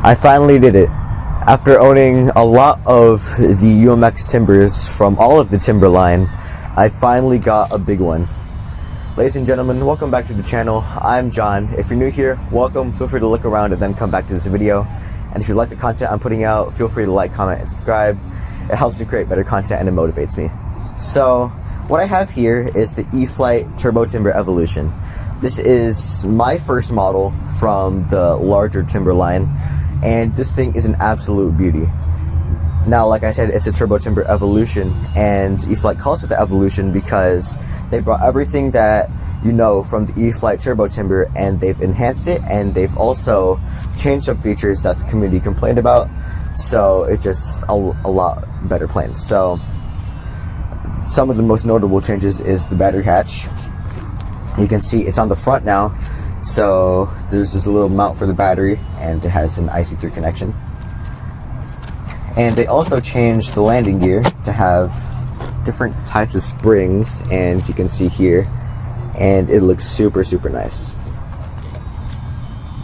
I finally did it. After owning a lot of the UMX timbers from all of the timber line, I finally got a big one. Ladies and gentlemen, welcome back to the channel. I'm John. If you're new here, welcome. Feel free to look around and then come back to this video. And if you like the content I'm putting out, feel free to like, comment, and subscribe. It helps me create better content and it motivates me. So, what I have here is the E-Flite Turbo Timber Evolution. This is my first model from the larger timber line, and this thing is an absolute beauty. Now, like I said, it's a Turbo Timber Evolution, and E-Flite calls it the Evolution because they brought everything that you know from the E-Flite Turbo Timber and they've enhanced it, and they've also changed some features that the community complained about, so it's just a lot better plane. So some of the most notable changes is the battery hatch. You can see it's on the front now, so there's just a little mount for the battery, and it has an IC3 connection. And they also changed the landing gear to have different types of springs, and you can see here, and it looks super nice.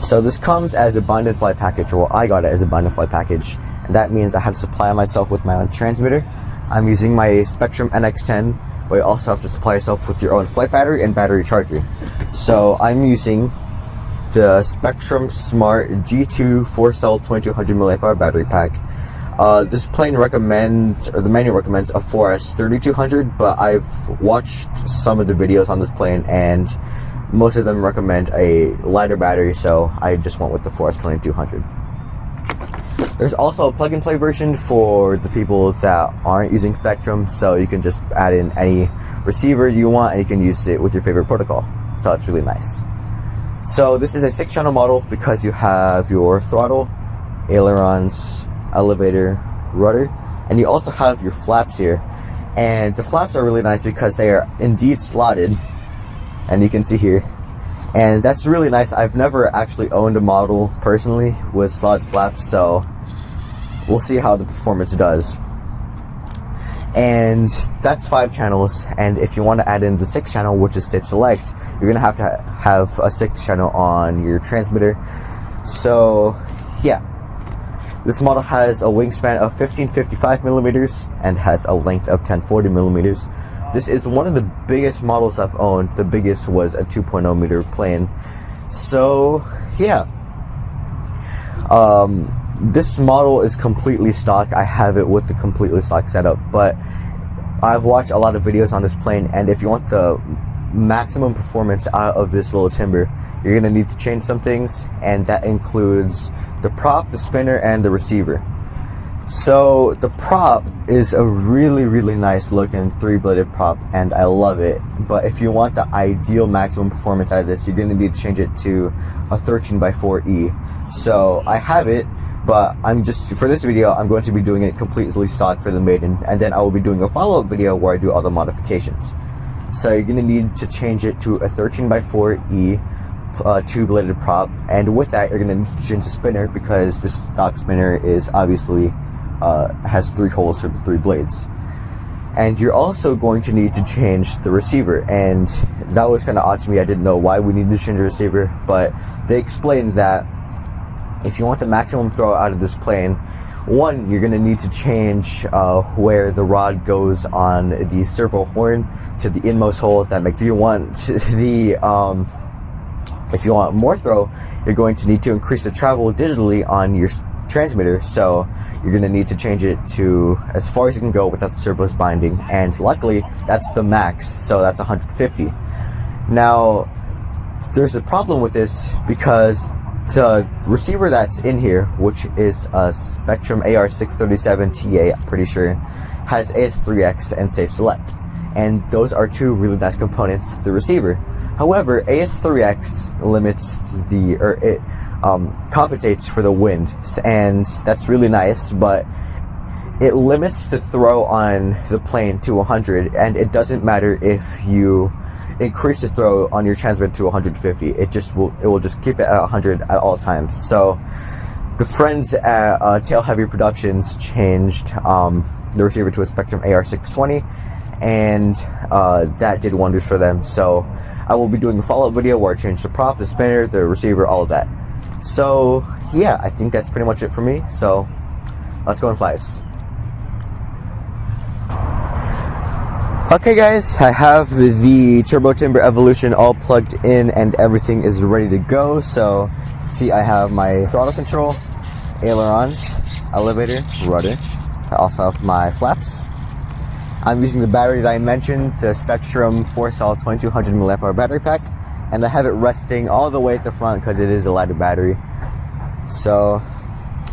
So this comes as a bind and fly package, or I got it as a bind and fly package, and that means I had to supply myself with my own transmitter. I'm using my Spektrum NX-10, but you also have to supply yourself with your own flight battery and battery charger. So I'm using the Spektrum Smart G2 4-cell 2200 mAh battery pack. This plane recommends, or the manual recommends, a 4S 3200, but I've watched some of the videos on this plane and most of them recommend a lighter battery, so I just went with the 4S 2200. There's also a plug-and-play version for the people that aren't using Spektrum, so you can just add in any receiver you want and you can use it with your favorite protocol. So it's really nice. So this is a 6-channel model because you have your throttle, ailerons, elevator, rudder, and you also have your flaps here. And the flaps are really nice because they are indeed slotted, and you can see here. And that's really nice. I've never actually owned a model personally with slotted flaps, so we'll see how the performance does. And that's 5 channels, and if you want to add in the 6th channel, which is Safe Select, you're gonna have to have a 6th channel on your transmitter. So yeah, this model has a wingspan of 1555 millimeters and has a length of 1040 millimeters. This is one of the biggest models I've owned. The biggest was a 2.0 meter plane. So yeah, this model is completely stock. I have it with the completely stock setup, but I've watched a lot of videos on this plane, and if you want the maximum performance out of this little timber, you're gonna need to change some things, and that includes the prop, the spinner, and the receiver. So the prop is a really nice looking 3-bladed prop, and I love it. But if you want the ideal maximum performance out of this, you're gonna need to change it to a 13x4E. So I have it, but for this video, I'm going to be doing it completely stock for the Maiden, and then I will be doing a follow-up video where I do all the modifications. So you're gonna need to change it to a 13x4E 2-bladed prop, and with that, you're gonna need to change the spinner because this stock spinner is obviously has 3 holes for the 3 blades. And you're also going to need to change the receiver, and that was kind of odd to me. I didn't know why we needed to change the receiver, but they explained that if you want the maximum throw out of this plane, one, you're going to need to change where the rod goes on the servo horn to the inmost hole. If you want if you want more throw, you're going to need to increase the travel digitally on your transmitter, so you're going to need to change it to as far as you can go without the servos binding, and luckily that's the max, so that's 150. Now there's a problem with this because the receiver that's in here, which is a Spektrum AR637TA, I'm pretty sure, has AS3X and Safe Select, and those are 2 really nice components to the receiver. However, AS3X limits it compensates for the wind, and that's really nice, but it limits the throw on the plane to 100, and it doesn't matter if you increase the throw on your transmitter to 150. It will just keep it at 100 at all times. So the friends at Tail Heavy Productions changed the receiver to a Spektrum AR620, and that did wonders for them. So I will be doing a follow-up video where I change the prop, the spinner, the receiver, all of that. So yeah, I think that's pretty much it for me. So let's go and fly this. Okay guys, I have the Turbo Timber Evolution all plugged in and everything is ready to go. So see, I have my throttle control, ailerons, elevator, rudder. I also have my flaps. I'm using the battery that I mentioned, the Spektrum 4-cell 2200 mAh battery pack, and I have it resting all the way at the front because it is a lighter battery. So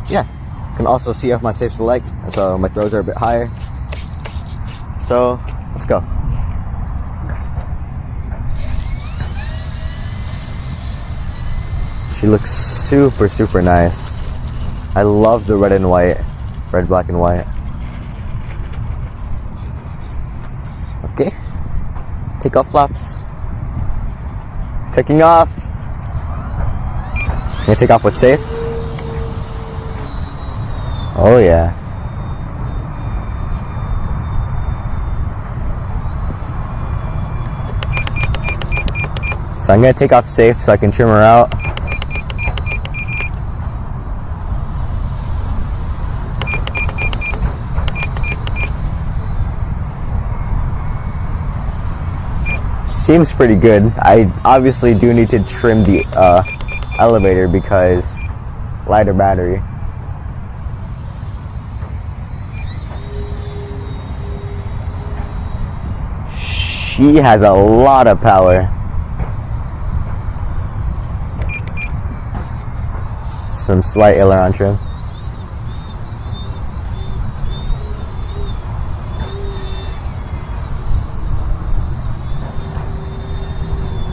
yeah, you can also see off my safe select, so my throws are a bit higher. So let's go. She looks super, super nice. I love the red and white, red, black, and white. Okay, take off flaps. Taking off. I'm gonna take off with safe. Oh yeah. So I'm gonna take off safe so I can trim her out. Seems pretty good. I obviously do need to trim the elevator because lighter battery. She has a lot of power. Some slight aileron trim.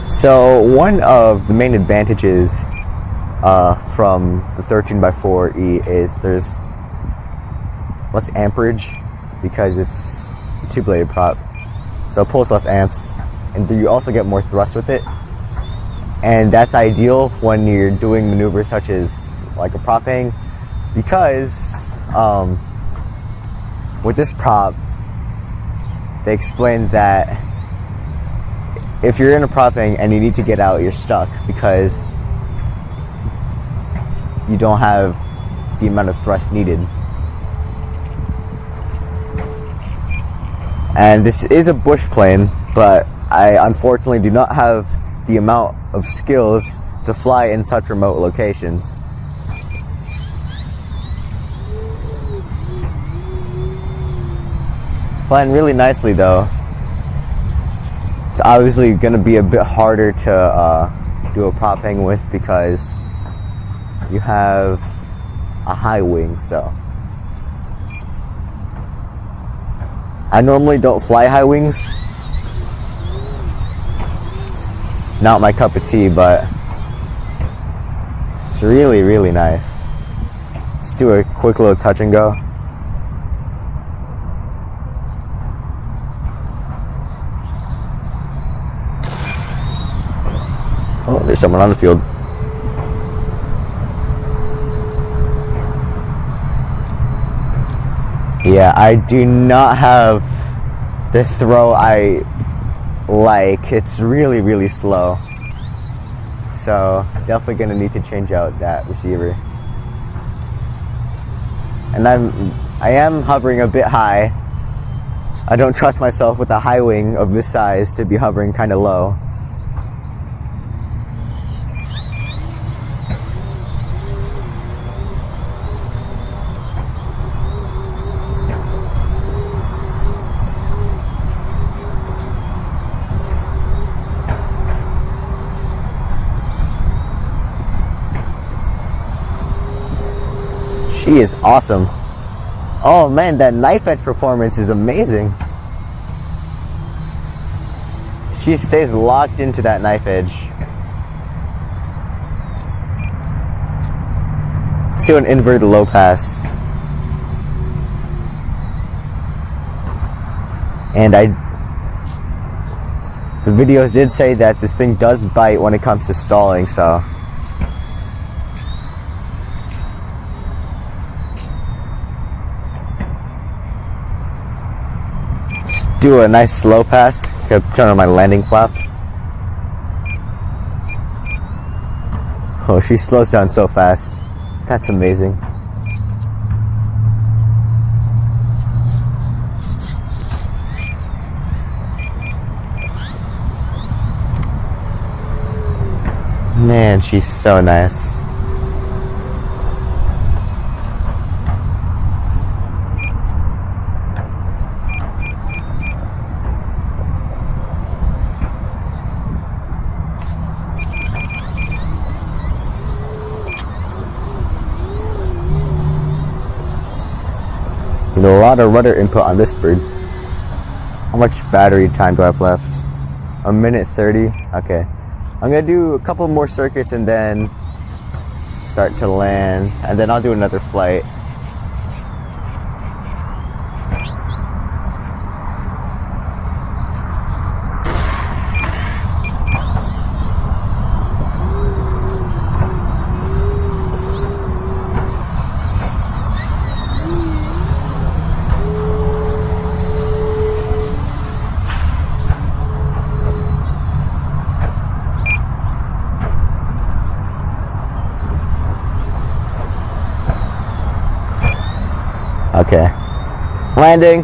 So one of the main advantages from the 13x4E is there's less amperage because it's a two-bladed prop, so it pulls less amps, and you also get more thrust with it, and that's ideal when you're doing maneuvers such as like a prop hang, because with this prop they explained that if you're in a prop hang and you need to get out, you're stuck because you don't have the amount of thrust needed. And this is a bush plane, but I unfortunately do not have the amount of skills to fly in such remote locations. Flying really nicely though. It's obviously going to be a bit harder to do a prop hang with because you have a high wing, so. I normally don't fly high wings. It's not my cup of tea, but it's really, really nice. Let's do a quick little touch and go. Oh, there's someone on the field. Yeah, I do not have the throw I like. It's really, really slow. So, definitely gonna need to change out that receiver. And I am hovering a bit high. I don't trust myself with a high wing of this size to be hovering kind of low. She is awesome. Oh man, that knife edge performance is amazing. She stays locked into that knife edge. Let's do an inverted low pass. And the videos did say that this thing does bite when it comes to stalling, so. Do a nice slow pass. Turn on my landing flaps. Oh, she slows down so fast. That's amazing. Man, she's so nice. A lot of rudder input on this bird. How much battery time do I have left? 1:30. Okay. I'm gonna do a couple more circuits and then start to land, and then I'll do another flight. Okay, landing.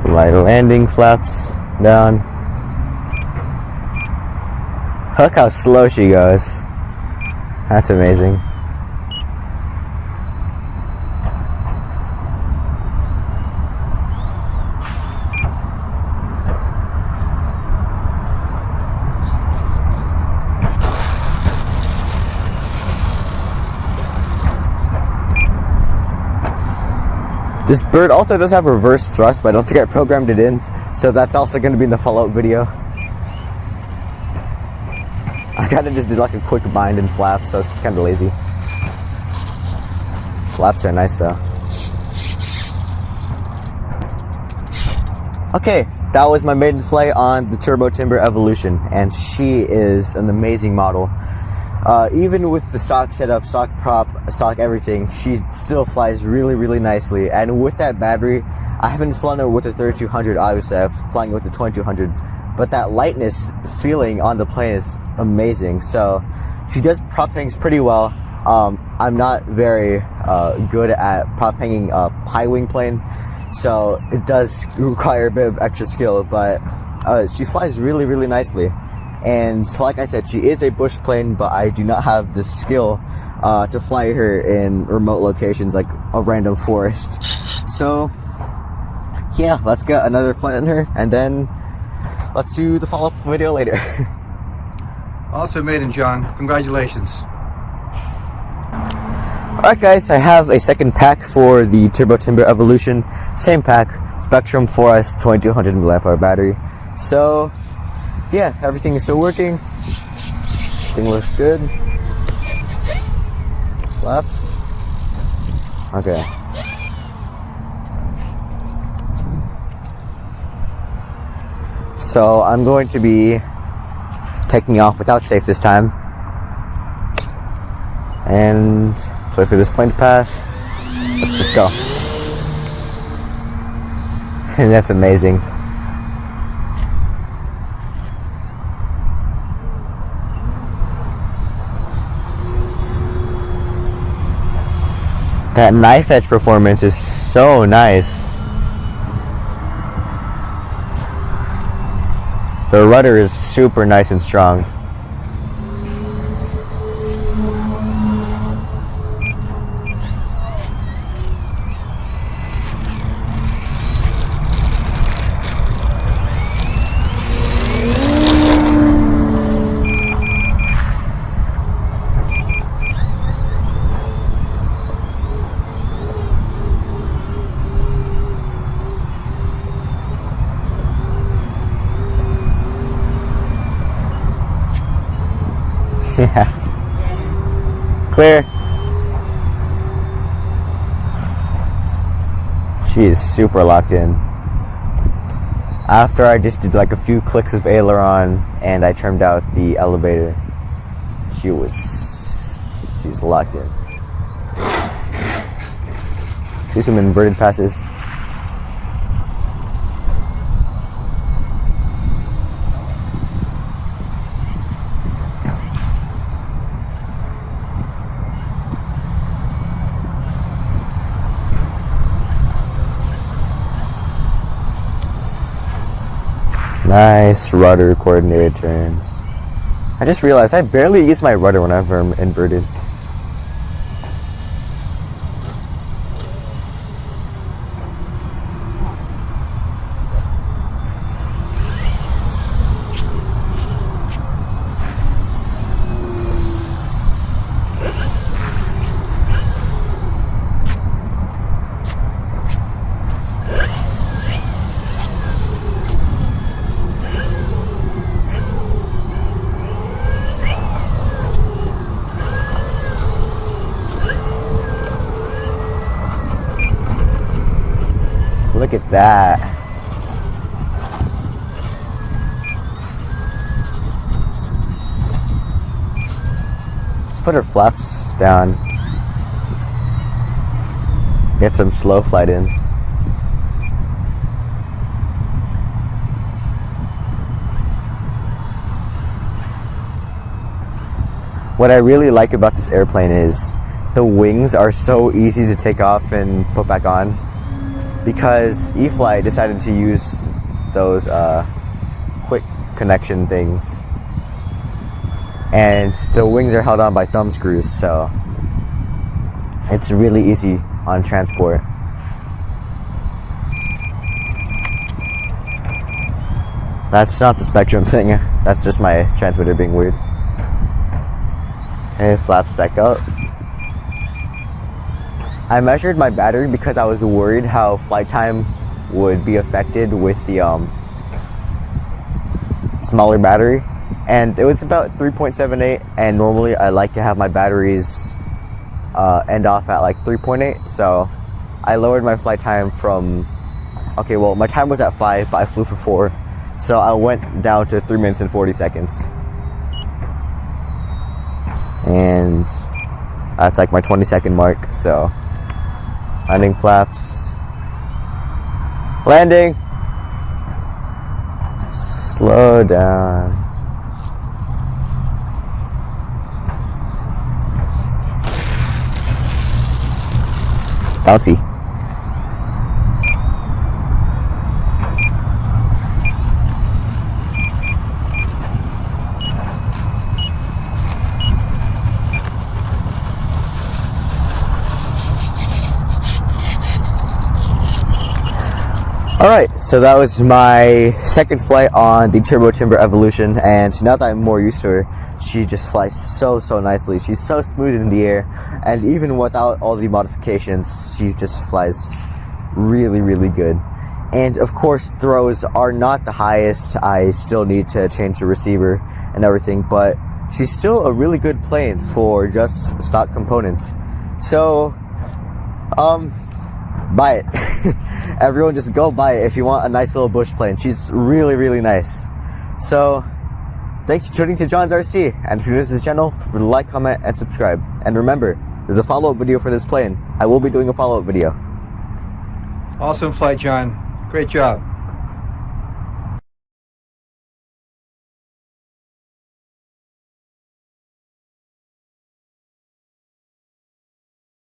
My landing flaps down. Look how slow she goes. That's amazing. This bird also does have reverse thrust, but I don't think I programmed it in, so that's also going to be in the follow-up video. I kind of just did like a quick bind and flap, so it's kind of lazy. Flaps are nice though. Okay, that was my maiden flight on the Turbo Timber Evolution, and she is an amazing model. Even with the stock setup, stock prop, stock everything, she still flies really, really nicely. And with that battery, I haven't flown her with the 3200, obviously I'm flying with the 2200, but that lightness feeling on the plane is amazing. So she does prop hangs pretty well. I'm not very good at prop hanging a high wing plane, so it does require a bit of extra skill, but she flies really, really nicely. And like I said, she is a bush plane, but I do not have the skill to fly her in remote locations like a random forest. So yeah, let's get another flight on her, and then let's do the follow-up video later. Also, Maiden, John, congratulations. Alright guys, I have a second pack for the Turbo Timber Evolution. Same pack, Spektrum 4S 2200 mAh battery. So yeah, everything is still working. Everything looks good. Flaps. Okay. So I'm going to be taking off without safe this time. And so for this plane to pass, let's just go. That's amazing. That knife edge performance is so nice. The rudder is super nice and strong. Yeah. Clear. She is super locked in. After I just did like a few clicks of aileron and I trimmed out the elevator, she's locked in. See some inverted passes. Nice rudder coordinated turns. I just realized I barely use my rudder whenever I'm inverted. Look at that. Let's put our flaps down. Get some slow flight in. What I really like about this airplane is the wings are so easy to take off and put back on, because eFly decided to use those quick connection things, and the wings are held on by thumb screws, so it's really easy on transport. That's not the Spektrum thing, that's just my transmitter being weird. Okay, flaps back up. I measured my battery because I was worried how flight time would be affected with the smaller battery, and it was about 3.78, and normally I like to have my batteries end off at like 3.8, so I lowered my flight time from, okay, well, my time was at 5, but I flew for 4, so I went down to 3 minutes and 40 seconds. And that's like my 20-second mark, so landing flaps. Landing. Slow down. Bouncy. Alright, so that was my second flight on the Turbo Timber Evolution, and now that I'm more used to her, she just flies so nicely. She's so smooth in the air, and even without all the modifications, she just flies really good. And of course, throws are not the highest. I still need to change the receiver and everything, but she's still a really good plane for just stock components. So, buy it. Everyone just go buy it if you want a nice little bush plane. She's really nice. So thanks for tuning to John's RC, and if you're new to this channel, like, comment, and subscribe. And remember, there's a follow-up video for this plane. I will be doing a follow-up video. Awesome flight, John. Great job.